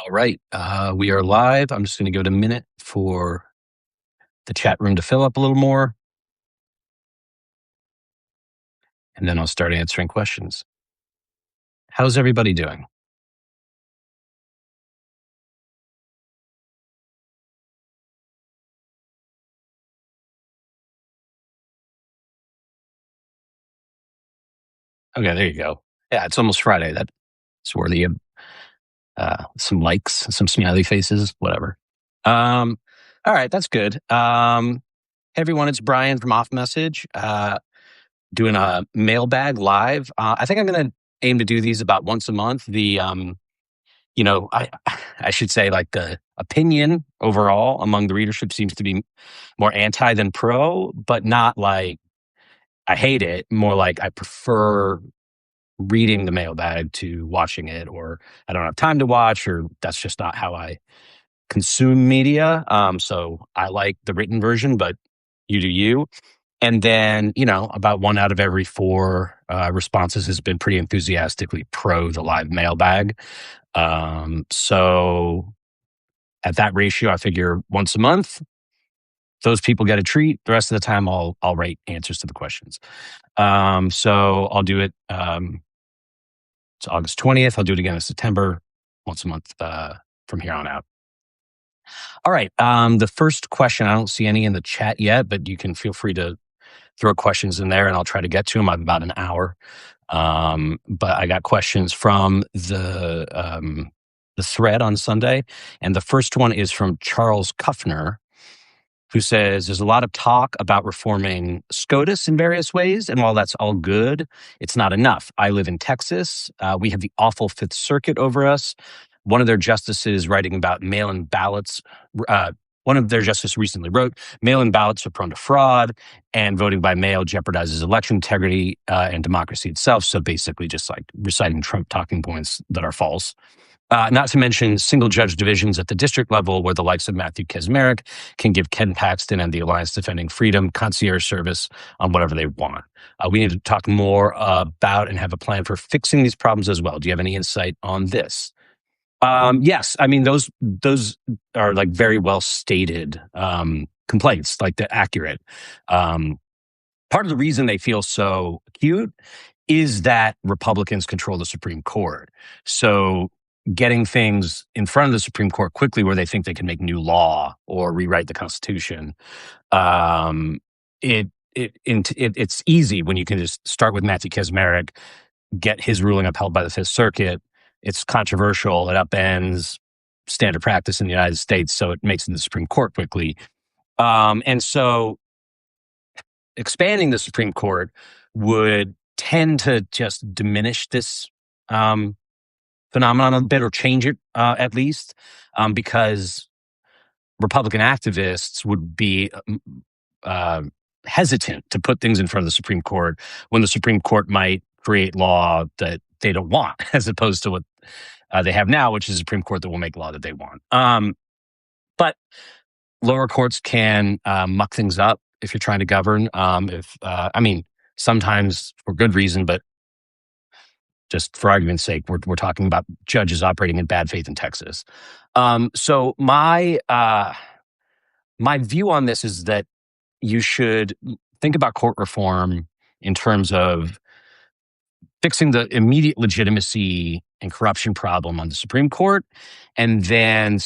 All right. We are live. I'm just going to give it a minute for the chat room to fill up a little more, and then I'll start answering questions. How's everybody doing? Okay, there you go. Yeah, it's almost Friday. That's worthy of some likes, some smiley faces, whatever. All right, that's good. Hey everyone, it's Brian from Off Message, doing a mailbag live. I think I'm going to aim to do these about once a month. I should say, like, the opinion overall among the readership seems to be more anti than pro, but not like I hate it, more like I prefer reading the mailbag to watching it, or I don't have time to watch, or that's just not how I consume media. So I like the written version, but you do you. And then, about one out of every four responses has been pretty enthusiastically pro the live mailbag. So at that ratio, I figure once a month, those people get a treat. The rest of the time, I'll write answers to the questions. So I'll do it. It's August 20th. I'll do it again in September, once a month from here on out. All right. The first question, I don't see any in the chat yet, but you can feel free to throw questions in there and I'll try to get to them. I have about an hour. But I got questions from the thread on Sunday. And the first one is from Charles Kuffner, who says, there's a lot of talk about reforming SCOTUS in various ways. And while that's all good, it's not enough. I live in Texas. We have the awful Fifth Circuit over us. One of their justices writing about mail-in ballots, one of their justices recently wrote, mail-in ballots are prone to fraud and voting by mail jeopardizes election integrity and democracy itself. So basically just like reciting Trump talking points that are false. Not to mention single judge divisions at the district level where the likes of Matthew Kacsmaryk can give Ken Paxton and the Alliance Defending Freedom concierge service on whatever they want. We need to talk more about and have a plan for fixing these problems as well. Do you have any insight on this? Yes. I mean, those are like very well stated complaints, like they're accurate. Part of the reason they feel so acute is that Republicans control the Supreme Court. So getting things in front of the Supreme Court quickly where they think they can make new law or rewrite the Constitution, it's easy when you can just start with Matthew Kacsmaryk, get his ruling upheld by the Fifth Circuit. It's controversial. It upends standard practice in the United States, so it makes it to the Supreme Court quickly. And so expanding the Supreme Court would tend to just diminish this phenomenon a bit, or change it at least, because Republican activists would be hesitant to put things in front of the Supreme Court when the Supreme Court might create law that they don't want, as opposed to what they have now, which is a Supreme Court that will make law that they want. But lower courts can muck things up if you're trying to govern. Sometimes for good reason, but just for argument's sake, we're talking about judges operating in bad faith in Texas. So my view on this is that you should think about court reform in terms of fixing the immediate legitimacy and corruption problem on the Supreme Court, and then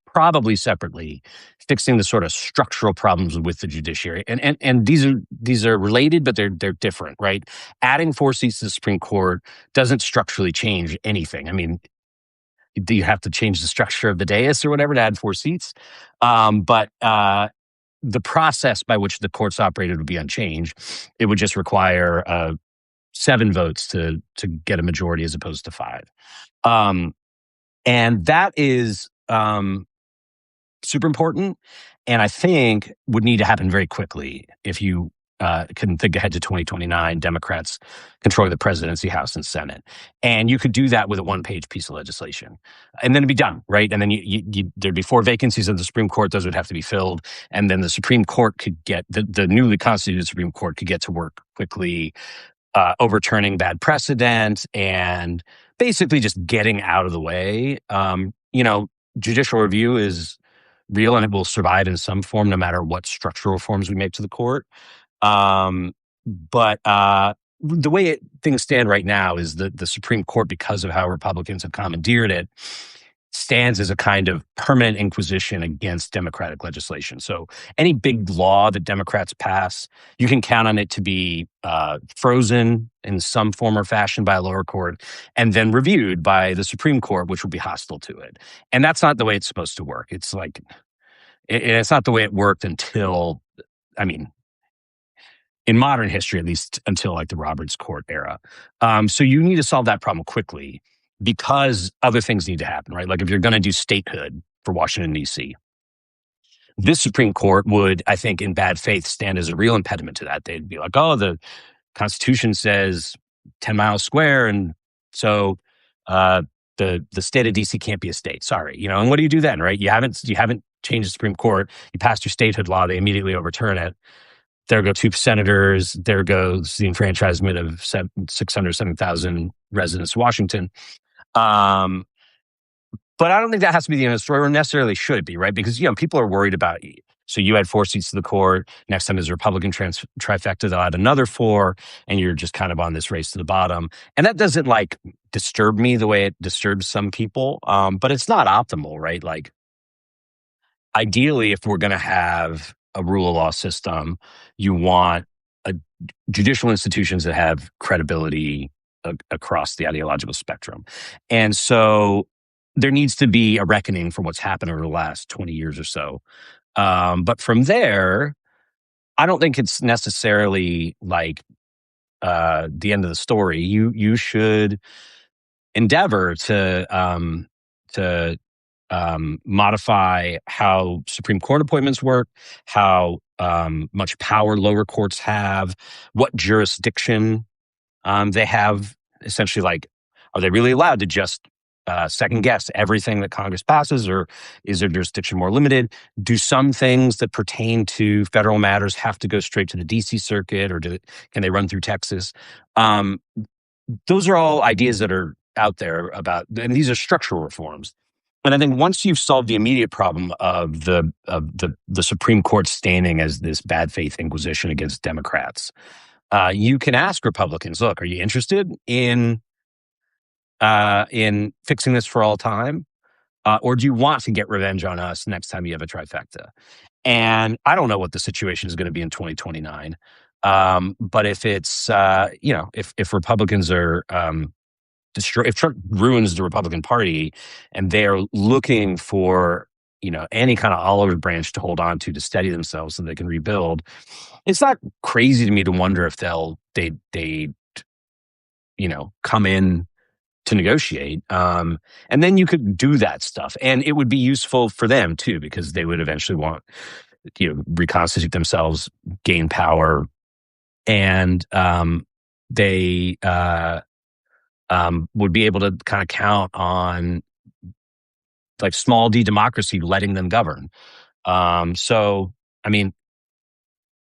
probably separately, fixing the sort of structural problems with the judiciary. And these are related, but they're different, right? Adding 4 seats to the Supreme Court doesn't structurally change anything. I mean, do you have to change the structure of the dais or whatever to add 4 seats? But the process by which the courts operated would be unchanged. It would just require 7 votes to get a majority as opposed to 5. And that is super important, and I think would need to happen very quickly if you can think ahead to 2029, Democrats controlling the presidency, House, and Senate. And you could do that with a 1-page piece of legislation. And then it'd be done, right? And then there'd be 4 vacancies in the Supreme Court. Those would have to be filled. And then the Supreme Court could get, the newly constituted Supreme Court could get to work quickly, overturning bad precedent and basically just getting out of the way. Judicial review is real and it will survive in some form, no matter what structural reforms we make to the court. But the way things stand right now is that the Supreme Court, because of how Republicans have commandeered it, stands as a kind of permanent inquisition against democratic legislation. So any big law that Democrats pass, you can count on it to be frozen in some form or fashion by a lower court and then reviewed by the Supreme Court, which will be hostile to it. And that's not the way it's supposed to work. It's like, it's not the way it worked until, I mean, in modern history, at least until like the Roberts Court era. So you need to solve that problem quickly because other things need to happen, right? Like if you're going to do statehood for Washington, D.C., this Supreme Court would, I think, in bad faith, stand as a real impediment to that. They'd be like, oh, the Constitution says 10 miles square. And so the state of D.C. can't be a state. Sorry. And what do you do then, right? You haven't changed the Supreme Court. You passed your statehood law. They immediately overturn it. There go 2 senators. There goes the enfranchisement of 607,000 residents of Washington. But I don't think that has to be the end of the story, or necessarily should be, right? Because people are worried about. So you had 4 seats to the court. Next time there's a Republican trifecta, they'll add another 4, and you're just kind of on this race to the bottom. And that doesn't disturb me the way it disturbs some people. But it's not optimal, right? Like, ideally, if we're going to have a rule of law system, you want judicial institutions that have credibility across the ideological spectrum. And so there needs to be a reckoning for what's happened over the last 20 years or so. But from there, I don't think it's necessarily like the end of the story. You should endeavor to modify how Supreme Court appointments work, how much power lower courts have, what jurisdiction they have. Essentially, like, are they really allowed to just second guess everything that Congress passes, or is their jurisdiction more limited? Do some things that pertain to federal matters have to go straight to the D.C. Circuit, or can they run through Texas? Those are all ideas that are out there about, and these are structural reforms. And I think once you've solved the immediate problem of the Supreme Court standing as this bad faith inquisition against Democrats, you can ask Republicans, look, are you interested in fixing this for all time? Or do you want to get revenge on us next time you have a trifecta? And I don't know what the situation is going to be in 2029. But if it's, if Republicans are, if Trump ruins the Republican Party and they're looking for, any kind of olive branch to hold on to steady themselves so they can rebuild, it's not crazy to me to wonder if they come in to negotiate. And then you could do that stuff. And it would be useful for them too, because they would eventually want, reconstitute themselves, gain power. And they would be able to kind of count on like small d democracy letting them govern. So, I mean,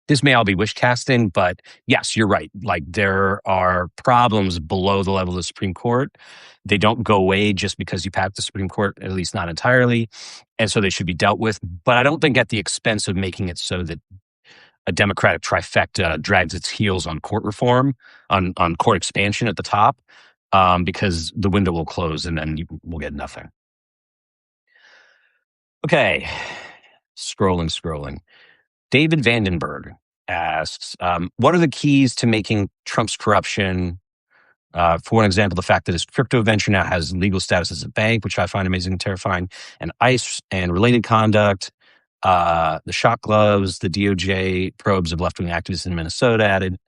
this may all be wish casting, but yes, you're right. Like, there are problems below the level of the Supreme Court. They don't go away just because you pass the Supreme Court, at least not entirely. And so they should be dealt with. But I don't think at the expense of making it so that a Democratic trifecta drags its heels on court reform, on court expansion at the top, because the window will close and then we'll get nothing. Okay, scrolling. David Vandenberg asks, what are the keys to making Trump's corruption, for an example, the fact that his crypto venture now has legal status as a bank, which I find amazing and terrifying, and ICE and related conduct, the shot gloves, the DOJ probes of left-wing activists in Minnesota added,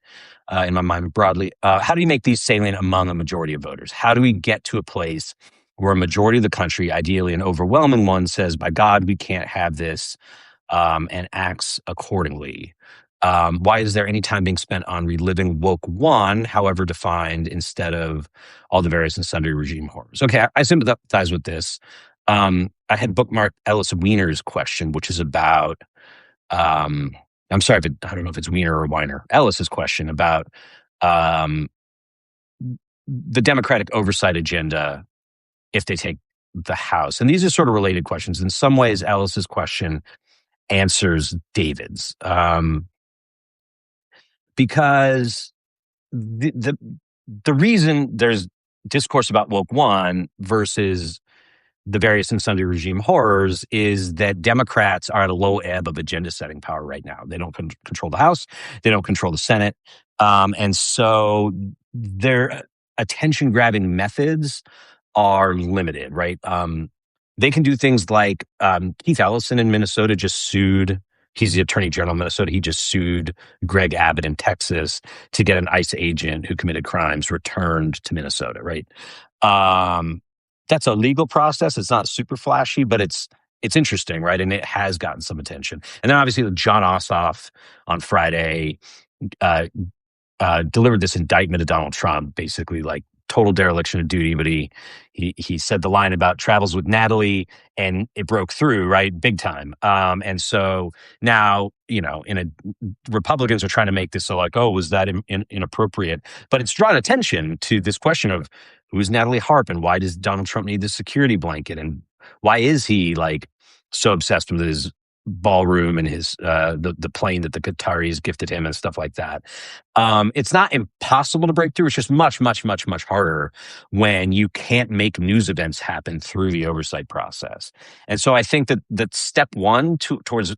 in my mind broadly. How do you make these salient among a majority of voters? How do we get to a place where a majority of the country, ideally an overwhelming one, says, by God, we can't have this, and acts accordingly? Why is there any time being spent on reliving woke one, however defined, instead of all the various and sundry regime horrors? Okay, I sympathize with this. I had bookmarked Ellis Weiner's question, which is about, I'm sorry, I don't know if it's Weiner or Weiner, Ellis's question about um, the Democratic oversight agenda if they take the House? And these are sort of related questions. In some ways, Ellis's question answers David's, because the, the the reason there's discourse about woke one versus the various and sundry regime horrors is that Democrats are at a low ebb of agenda setting power right now. They don't control the House, they don't control the Senate, and so their attention grabbing methods are limited, right? They can do things like Keith Ellison in Minnesota just sued. He's the attorney general of Minnesota. He just sued Greg Abbott in Texas to get an ICE agent who committed crimes returned to Minnesota, right? That's a legal process. It's not super flashy, but it's interesting, right? And it has gotten some attention. And then obviously John Ossoff on Friday uh, delivered this indictment of Donald Trump, basically like total dereliction of duty. But he said the line about travels with Natalie, and it broke through, right, big time. And so now, Republicans are trying to make this so like, oh, was that inappropriate? But it's drawn attention to this question of who's Natalie Harp and why does Donald Trump need the security blanket, and why is he like so obsessed with his ballroom and his the plane that the Qataris gifted him and stuff like that. It's not impossible to break through. It's just much, much, much, much harder when you can't make news events happen through the oversight process. And so I think that step one towards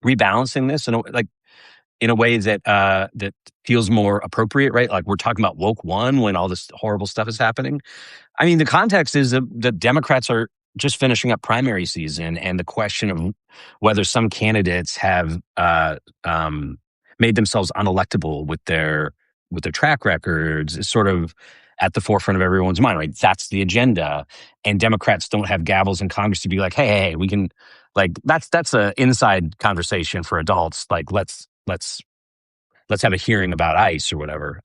rebalancing this in a way that that feels more appropriate, right? Like we're talking about woke one when all this horrible stuff is happening. I mean, the context is that Democrats are just finishing up primary season, and the question of whether some candidates have made themselves unelectable with their track records is sort of at the forefront of everyone's mind, right? That's the agenda, and Democrats don't have gavels in Congress to be like, hey, we can, like, that's a inside conversation for adults. Like, let's have a hearing about ICE or whatever.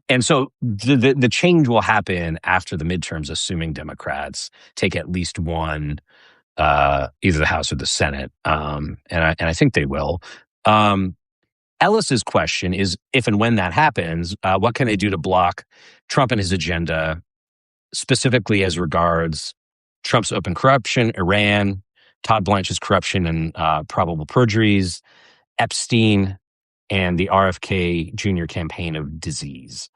And so the change will happen after the midterms, assuming Democrats take at least one, either the House or the Senate. And I think they will. Ellis's question is, if and when that happens, what can they do to block Trump and his agenda, specifically as regards Trump's open corruption, Iran, Todd Blanche's corruption and probable perjuries, Epstein, and the RFK Jr. campaign of disease?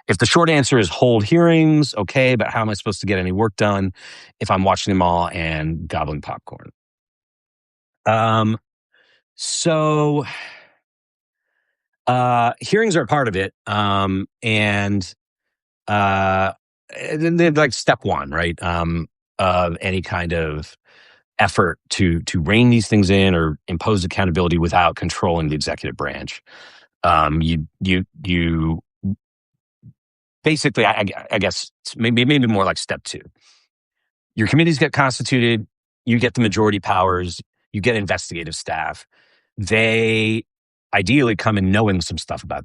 If the short answer is hold hearings, okay, but how am I supposed to get any work done if I'm watching them all and gobbling popcorn? So hearings are a part of it, and they're like step one, right, of any kind of effort to rein these things in or impose accountability without controlling the executive branch. You basically, I guess maybe more like step two. Your committees get constituted, you get the majority powers, you get investigative staff. They ideally come in knowing some stuff about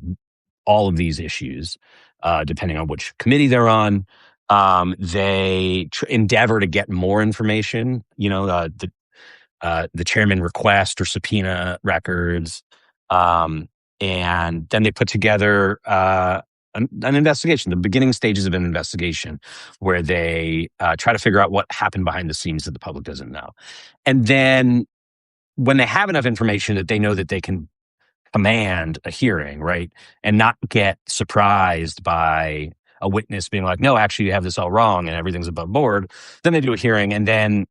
all of these issues, depending on which committee they're on. They endeavor to get more information. The chairman request or subpoena records, and then they put together an investigation, the beginning stages of an investigation, where they try to figure out what happened behind the scenes that the public doesn't know. And then when they have enough information that they know that they can command a hearing, right, and not get surprised by a witness being like, no, actually you have this all wrong and everything's above board, then they do a hearing, and then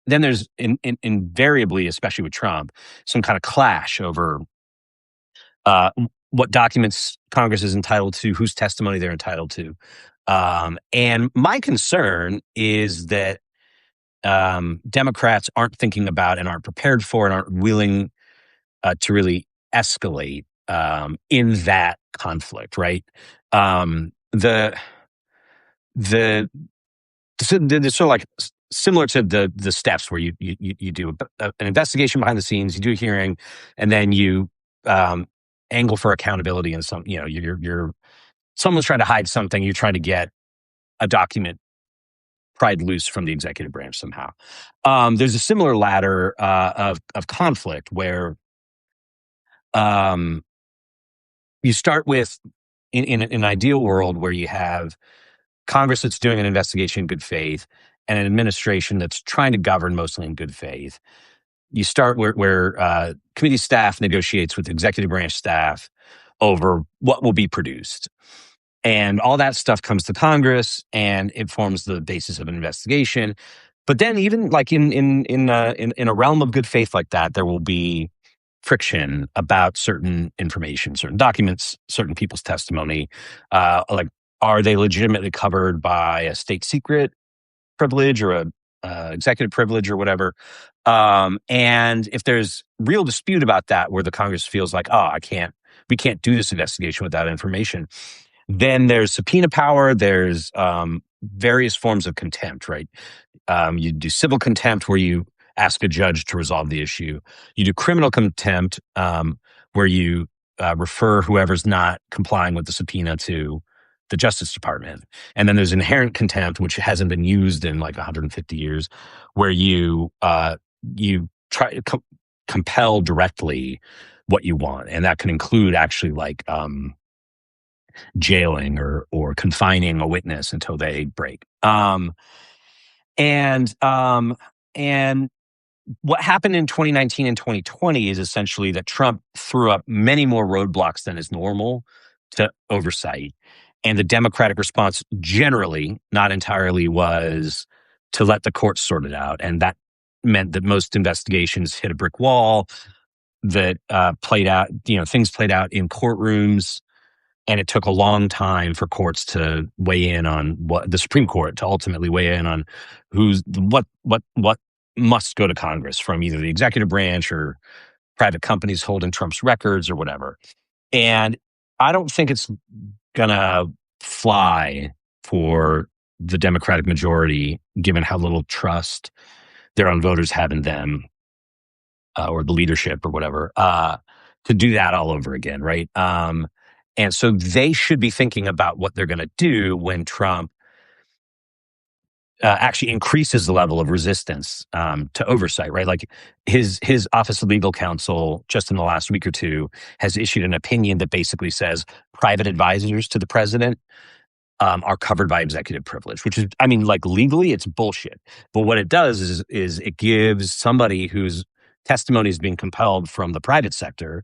there's invariably, especially with Trump, some kind of clash over what documents Congress is entitled to, whose testimony they're entitled to. And my concern is that Democrats aren't thinking about and aren't prepared for and aren't willing to really escalate in that conflict, right? The They're sort of like similar to the steps where you do an investigation behind the scenes, you do a hearing, and then you angle for accountability. And you're someone's trying to hide something, you're trying to get a document pried loose from the executive branch somehow. There's a similar ladder of conflict where you start with in an ideal world where you have Congress that's doing an investigation in good faith and an administration that's trying to govern mostly in good faith. You start where committee staff negotiates with executive branch staff over what will be produced. And all that stuff comes to Congress, and it forms the basis of an investigation. But then, even like in a realm of good faith like that, there will be friction about certain information, certain documents, certain people's testimony. Like, are they legitimately covered by a state secret privilege or a executive privilege or whatever? And if there's real dispute about that, where the Congress feels like, oh, we can't do this investigation without information, then there's subpoena power. There's various forms of contempt, right? You do civil contempt, where you ask a judge to resolve the issue. You do criminal contempt, where you refer whoever's not complying with the subpoena to the Justice Department. And then there's inherent contempt, which hasn't been used in like 150 years, where you try to compel directly what you want, and that can include actually like jailing or confining a witness until they break. And what happened in 2019 and 2020 is essentially that Trump threw up many more roadblocks than is normal to oversight. And the Democratic response generally, not entirely, was to let the courts sort it out. And that meant that most investigations hit a brick wall, that played out, things played out in courtrooms. And it took a long time for courts to weigh in on what the Supreme Court to ultimately weigh in on what must go to Congress from either the executive branch or private companies holding Trump's records or whatever. And I don't think it's gonna fly for the Democratic majority, given how little trust their own voters have in them, or the leadership or whatever, to do that all over again, right? And so they should be thinking about what they're going to do when Trump actually increases the level of resistance to oversight, right? Like his Office of Legal Counsel, just in the last week or two, has issued an opinion that basically says private advisors to the president are covered by executive privilege, which is, I mean, like legally, it's bullshit. But what it does is it gives somebody whose testimony is being compelled from the private sector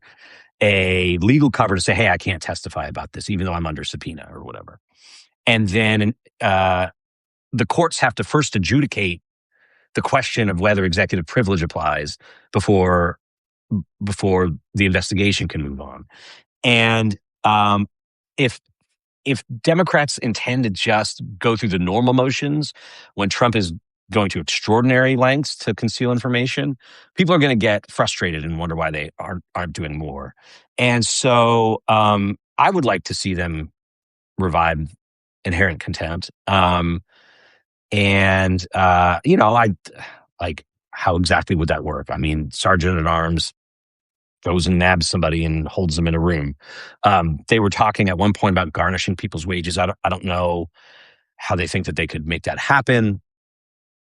a legal cover to say, hey, I can't testify about this, even though I'm under subpoena or whatever. And then the courts have to first adjudicate the question of whether executive privilege applies before the investigation can move on. And if Democrats intend to just go through the normal motions when Trump is going to extraordinary lengths to conceal information, people are going to get frustrated and wonder why they aren't doing more. And so I would like to see them revive inherent contempt. I like, how exactly would that work? I mean, Sergeant at Arms goes and nabs somebody and holds them in a room. They were talking at one point about garnishing people's wages. I don't know how they think that they could make that happen.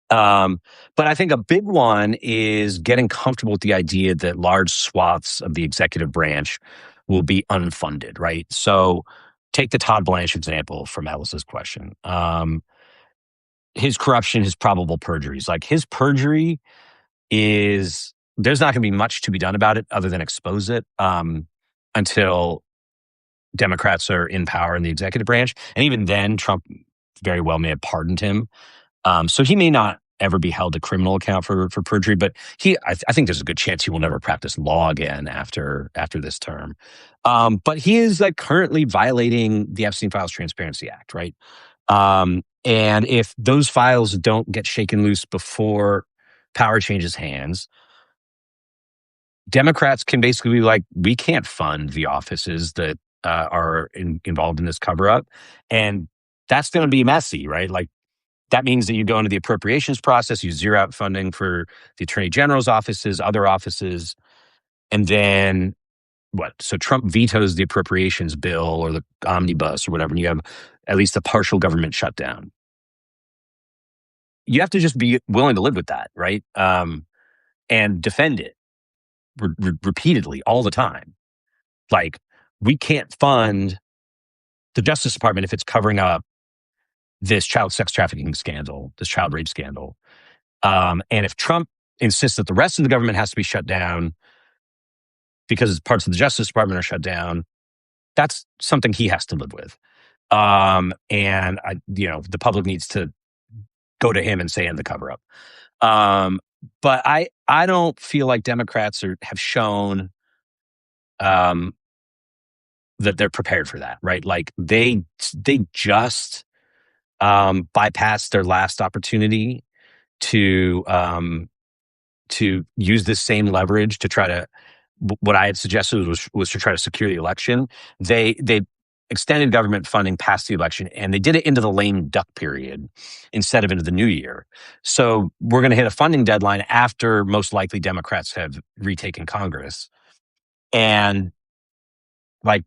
But I think a big one is getting comfortable with the idea that large swaths of the executive branch will be unfunded, right? So take the Todd Blanche example from Alice's question. His corruption, his probable perjuries. Like his perjury there's not going to be much to be done about it other than expose it until Democrats are in power in the executive branch. And even then, Trump very well may have pardoned him. So he may not ever be held to criminal account for perjury, but I think there's a good chance he will never practice law again after this term. But he is like currently violating the Epstein Files Transparency Act, right? And if those files don't get shaken loose before power changes hands, Democrats can basically be like, we can't fund the offices that are involved in this cover up. And that's going to be messy, right? Like that means that you go into the appropriations process, you zero out funding for the attorney general's offices, other offices. And then what? So Trump vetoes the appropriations bill or the omnibus or whatever, and you have at least a partial government shutdown. You have to just be willing to live with that, right? And defend it repeatedly all the time. Like, we can't fund the Justice Department if it's covering up this child sex trafficking scandal, this child rape scandal. And if Trump insists that the rest of the government has to be shut down because parts of the Justice Department are shut down, that's something he has to live with. And the public needs to go to him and say end the cover up. But I don't feel like Democrats have shown that they're prepared for that, right? Like they just bypassed their last opportunity to use this same leverage to try to, what I had suggested was to try to secure the election. They extended government funding past the election, and they did it into the lame duck period instead of into the new year. So we're going to hit a funding deadline after most likely Democrats have retaken Congress. And like,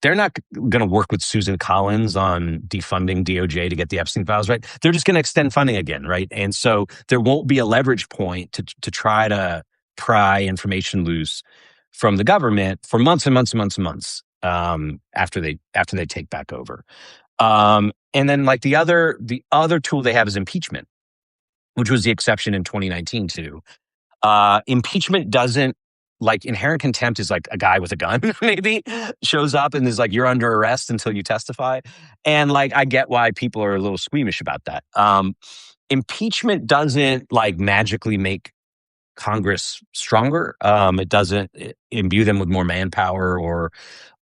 they're not going to work with Susan Collins on defunding DOJ to get the Epstein files right. They're just going to extend funding again, right? And so there won't be a leverage point to try to pry information loose from the government for months and months and months and months after they take back over. And then like the other tool they have is impeachment, which was the exception in 2019 too. Impeachment doesn't, like, inherent contempt is like a guy with a gun maybe shows up and is like, you're under arrest until you testify. And like, I get why people are a little squeamish about that. Impeachment doesn't like magically make Congress stronger. It doesn't imbue them with more manpower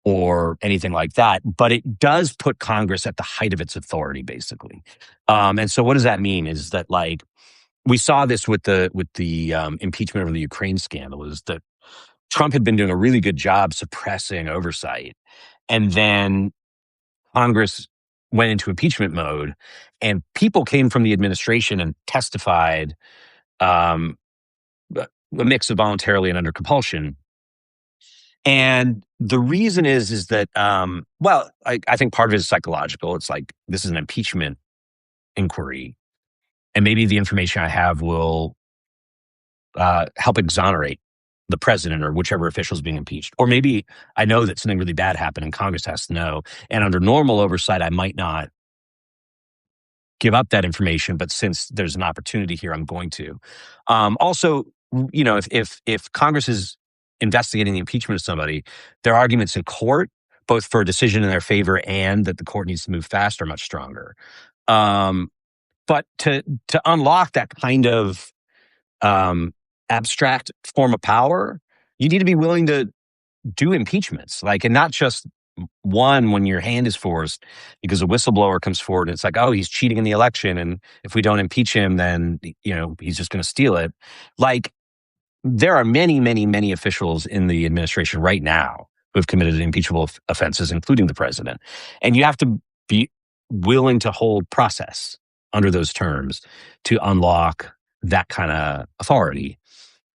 or anything like that, but it does put Congress at the height of its authority, basically. And so what does that mean is that, like, we saw this with the impeachment of the Ukraine scandal, is that Trump had been doing a really good job suppressing oversight. And then Congress went into impeachment mode, and people came from the administration and testified, a mix of voluntarily and under compulsion. And the reason is that, I think part of it is psychological. It's like, this is an impeachment inquiry, and maybe the information I have will help exonerate the president or whichever official is being impeached. Or maybe I know that something really bad happened and Congress has to know. And under normal oversight, I might not give up that information, but since there's an opportunity here, I'm going to. Also, if Congress is investigating the impeachment of somebody, their arguments in court, both for a decision in their favor and that the court needs to move fast, are much stronger. But to unlock that kind of abstract form of power, you need to be willing to do impeachments, like, and not just one when your hand is forced because a whistleblower comes forward and it's like, oh, he's cheating in the election, and if we don't impeach him, then he's just going to steal it. Like, there are many, many, many officials in the administration right now who have committed impeachable offenses, including the president, and you have to be willing to hold process under those terms to unlock that kind of authority.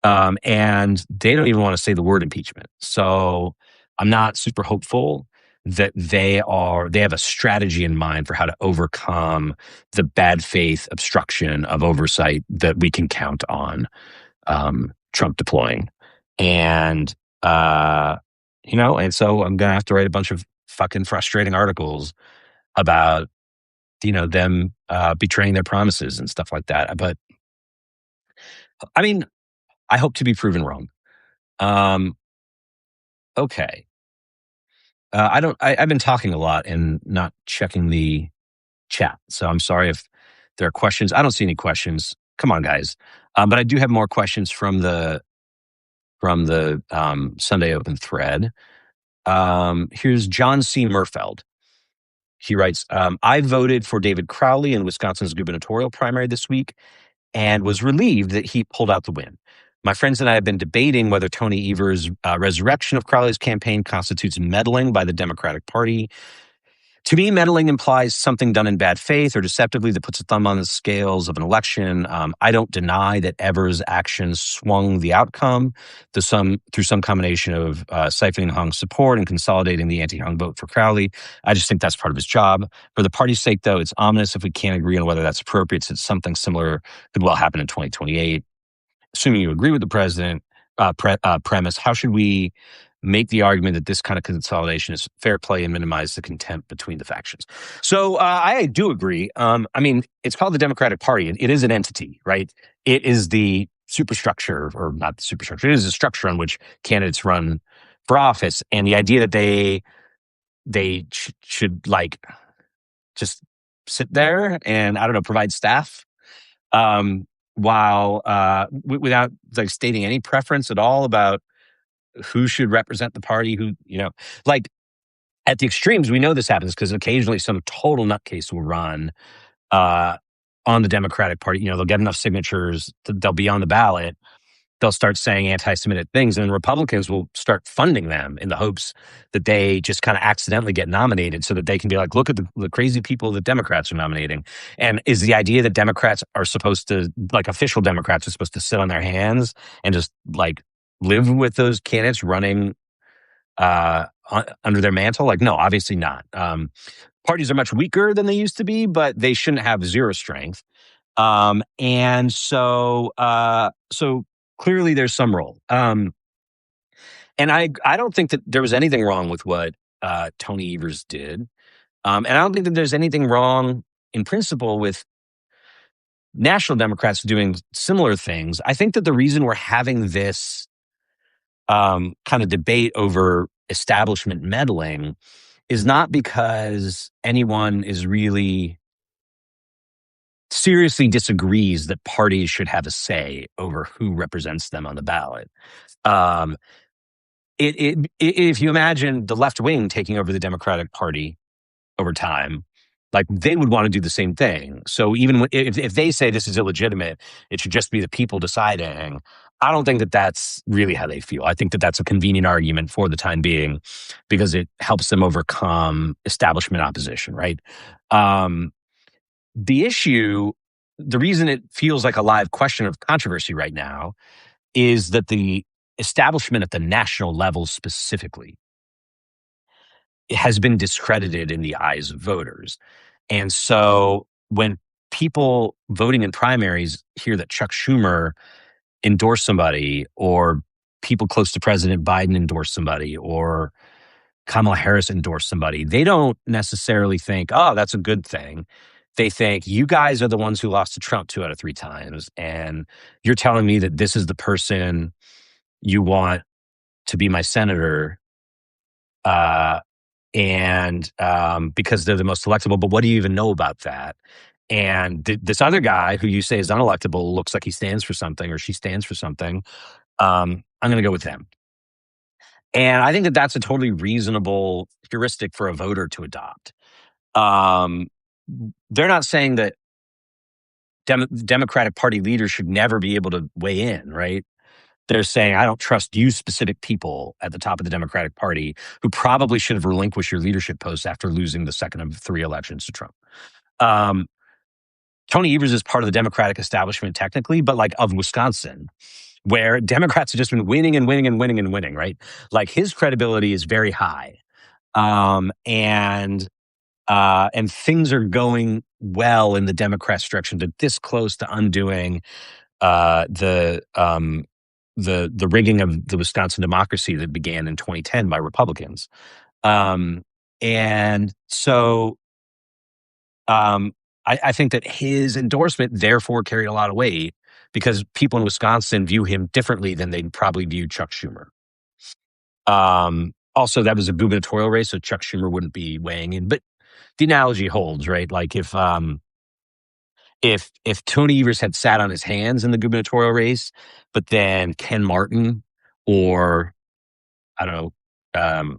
And they don't even want to say the word impeachment. So I'm not super hopeful that they have a strategy in mind for how to overcome the bad faith obstruction of oversight that we can count on Trump deploying. And, and so I'm going to have to write a bunch of fucking frustrating articles about, them betraying their promises and stuff like that. But I mean, I hope to be proven wrong. Okay. I've been talking a lot and not checking the chat. So I'm sorry if there are questions. I don't see any questions. Come on, guys. But I do have more questions from the Sunday Open thread. Here's John C. Murfeld. He writes, I voted for David Crowley in Wisconsin's gubernatorial primary this week and was relieved that he pulled out the win. My friends and I have been debating whether Tony Evers' resurrection of Crowley's campaign constitutes meddling by the Democratic Party. To me, meddling implies something done in bad faith or deceptively that puts a thumb on the scales of an election. I don't deny that Evers' actions swung the outcome through some combination of siphoning Hung's support and consolidating the anti-Hung vote for Crowley. I just think that's part of his job. For the party's sake, though, it's ominous if we can't agree on whether that's appropriate, since something similar could well happen in 2028. Assuming you agree with the president premise, how should we make the argument that this kind of consolidation is fair play and minimize the contempt between the factions. So I do agree. I mean, it's called the Democratic Party. It is an entity, right? It is the superstructure, or not the superstructure. It is a structure on which candidates run for office, and the idea that they should like just sit there and, I don't know, provide staff while without like stating any preference at all about who should represent the party, who, like at the extremes, we know this happens because occasionally some total nutcase will run uh, on the Democratic Party. They'll get enough signatures, they'll be on the ballot, they'll start saying anti-Semitic things, and Republicans will start funding them in the hopes that they just kind of accidentally get nominated so that they can be like, look at the crazy people that Democrats are nominating. And is the idea that Democrats are supposed to, like official Democrats are supposed to sit on their hands and just like live with those candidates running under their mantle? Like, no, obviously not. Parties are much weaker than they used to be, but they shouldn't have zero strength. And so clearly there's some role. And I don't think that there was anything wrong with what Tony Evers did. And I don't think that there's anything wrong in principle with national Democrats doing similar things. I think that the reason we're having this kind of debate over establishment meddling is not because anyone is really seriously disagrees that parties should have a say over who represents them on the ballot. If you imagine the left wing taking over the Democratic Party over time, like they would want to do the same thing. So even if they say this is illegitimate, it should just be the people deciding. I don't think that that's really how they feel. I think that that's a convenient argument for the time being because it helps them overcome establishment opposition, right? The issue, the reason it feels like a live question of controversy right now is that the establishment at the national level specifically has been discredited in the eyes of voters. And so when people voting in primaries hear that Chuck Schumer endorsed somebody, or people close to President Biden endorsed somebody, or Kamala Harris endorsed somebody, they don't necessarily think, oh, that's a good thing. They think, you guys are the ones who lost to Trump 2 out of 3 times. And you're telling me that this is the person you want to be my senator. And because they're the most electable, but what do you even know about that? And this other guy who you say is unelectable looks like he stands for something, or she stands for something. I'm going to go with them. And I think that that's a totally reasonable heuristic for a voter to adopt. They're not saying that Democratic Party leaders should never be able to weigh in, right? They're saying, I don't trust you specific people at the top of the Democratic Party who probably should have relinquished your leadership posts after losing the second of 3 elections to Trump. Tony Evers is part of the Democratic establishment technically, but like of Wisconsin, where Democrats have just been winning and winning and winning and winning, right? Like his credibility is very high. And things are going well in the Democrats' direction, to this close to undoing the rigging of the Wisconsin democracy that began in 2010 by Republicans. And so I think that his endorsement therefore carried a lot of weight because people in Wisconsin view him differently than they'd probably view Chuck Schumer. Also, that was a gubernatorial race, so Chuck Schumer wouldn't be weighing in. But the analogy holds, right? Like if Tony Evers had sat on his hands in the gubernatorial race, but then Ken Martin or, I don't know,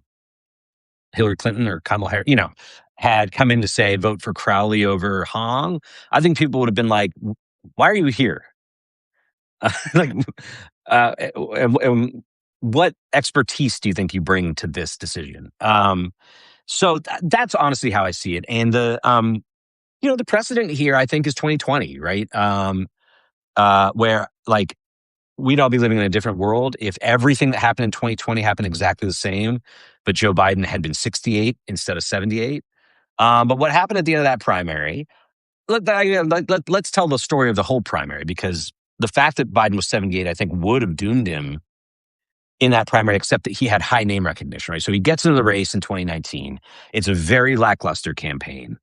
Hillary Clinton or Kamala Harris, had come in to say, vote for Crowley over Hong, I think people would have been like, why are you here? Like, what expertise do you think you bring to this decision? So that's honestly how I see it. And the precedent here, I think, is 2020, right? Where like we'd all be living in a different world if everything that happened in 2020 happened exactly the same, but Joe Biden had been 68 instead of 78. But what happened at the end of that primary? Let's tell the story of the whole primary, because the fact that Biden was 78, I think, would have doomed him in that primary, except that he had high name recognition, right? So he gets into the race in 2019. It's a very lackluster campaign.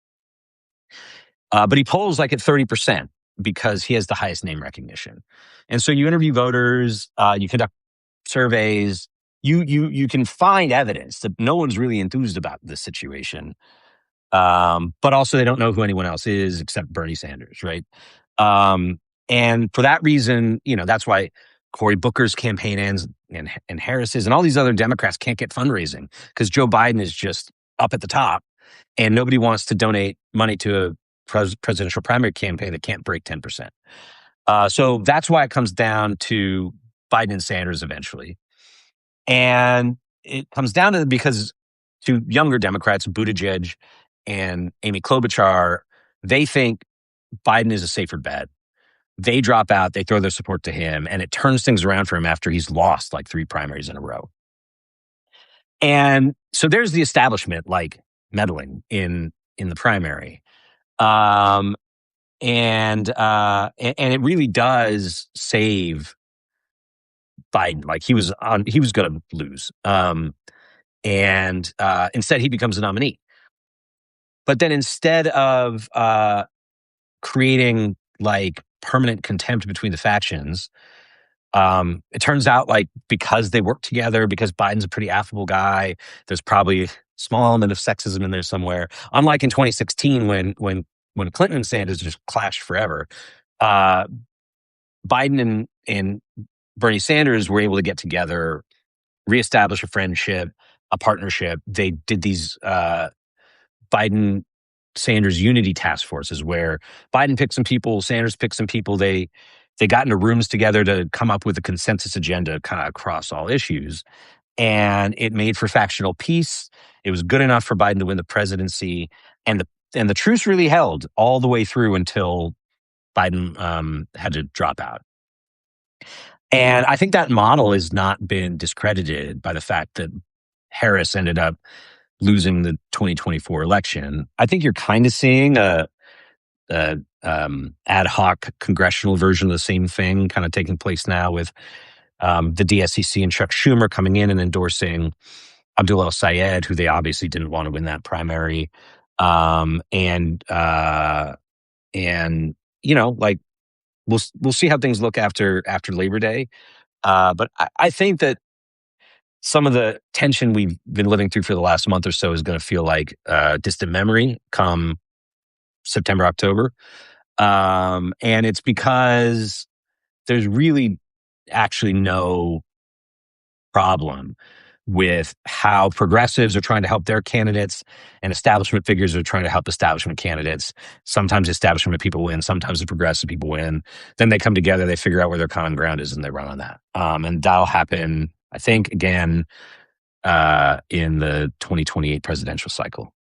But he polls like at 30% because he has the highest name recognition. And so you interview voters, you conduct surveys, you can find evidence that no one's really enthused about this situation. But also they don't know who anyone else is except Bernie Sanders, right? And for that reason, that's why Cory Booker's campaign ends and Harris's and all these other Democrats can't get fundraising because Joe Biden is just up at the top and nobody wants to donate money to a presidential primary campaign that can't break 10%. So that's why it comes down to Biden and Sanders eventually. And it comes down to because to younger Democrats, Buttigieg and Amy Klobuchar, they think Biden is a safer bet. They drop out, they throw their support to him, and it turns things around for him after he's lost like 3 primaries in a row. And so there's the establishment like meddling in the primary. And it really does save Biden. Like he was going to lose. And instead he becomes a nominee. But then instead of creating like permanent contempt between the factions, it turns out like because they work together, because Biden's a pretty affable guy, there's probably a small element of sexism in there somewhere. Unlike in 2016 when Clinton and Sanders just clashed forever, Biden and Bernie Sanders were able to get together, reestablish a friendship, a partnership. They did these Biden Sanders unity task forces where Biden picked some people, Sanders picked some people. They got into rooms together to come up with a consensus agenda kind of across all issues. And it made for factional peace. It was good enough for Biden to win the presidency. And the truce really held all the way through until Biden had to drop out. And I think that model has not been discredited by the fact that Harris ended up losing the 2024 election. I think you're kind of seeing a ad hoc congressional version of the same thing kind of taking place now with the DSCC and Chuck Schumer coming in and endorsing Abdul El-Sayed, who they obviously didn't want to win that primary. And like we'll see how things look after Labor Day. But I think that some of the tension we've been living through for the last month or so is going to feel like distant memory come September, October. And it's because there's really actually no problem with how progressives are trying to help their candidates and establishment figures are trying to help establishment candidates. Sometimes establishment people win, sometimes the progressive people win. Then they come together, they figure out where their common ground is, and they run on that. And that'll happen, I think, again, in the 2028 presidential cycle.